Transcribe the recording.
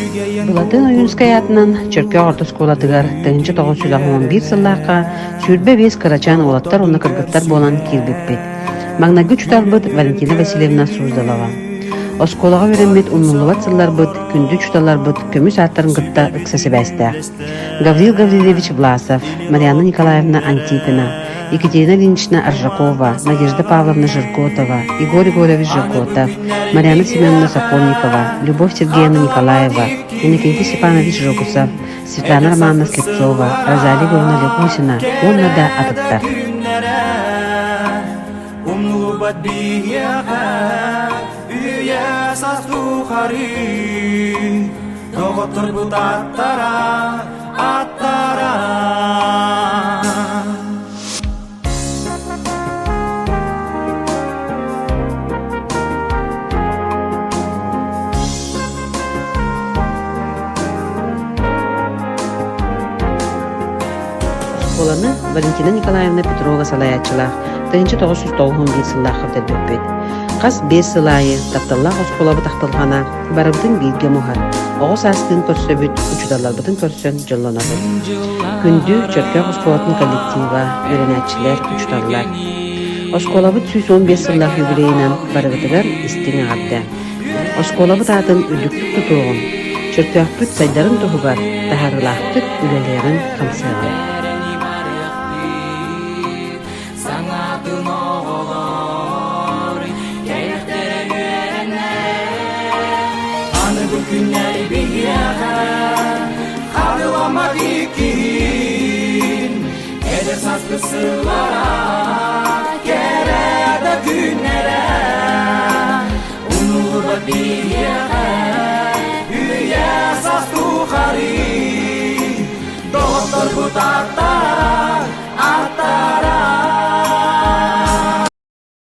Булатын Оюнская атынан Чөркө орто сколадыгар 1911 сыллаққа сүрбе бес карачан олаттар оны кыргыттар болан кирбеппет. Магнагы чутарбыт Валентина Васильевна Суздалова. Осколага вереммет уннулубат сылларбыт, күндү чуталарбыт, көмүс аттарын гытта ыксасы бәстәк. Гаврил Гаврилевич Власов, Марьяна Николаевна Антипина, Екатерина Ильинична Аржакова, Надежда Павловна Жиркотова, Игорь Егорович Жиркотов, Марьяна Семеновна Сокольникова, Любовь Сергеевна Николаева, Иннокентий Степанович Жогусов, Светлана Романовна Слепцова, Розалия Егоровна Легусина, онна да атыттар. Школаны Валентина Николаевна Петрова салаячылах 1991 сыллах хавдербеппет. Қас 5 сылайы тапталлах осколабы тақтылғана барыбытын билге мұхар. Оғыз астын көрсөбіт, учудаларбытын көрсөн жолланабыт. Күнді Чөркө осколатын коллектива, өренәтчілер, учуталлар. Осколабыт 115 сыллах юбилейінен барыбытыгар истине ғадда. Осколабыт атын үлдіктік тұтуғын. Чөркөппіт сайдарын тұхыбар, тахарылақтық үлелерін қамсайған. Günler bir yana Harlamadı kim Eder saskısılara Gerede günlere Unurba bir yana Hüye sas tuğari Doktor bu tatlar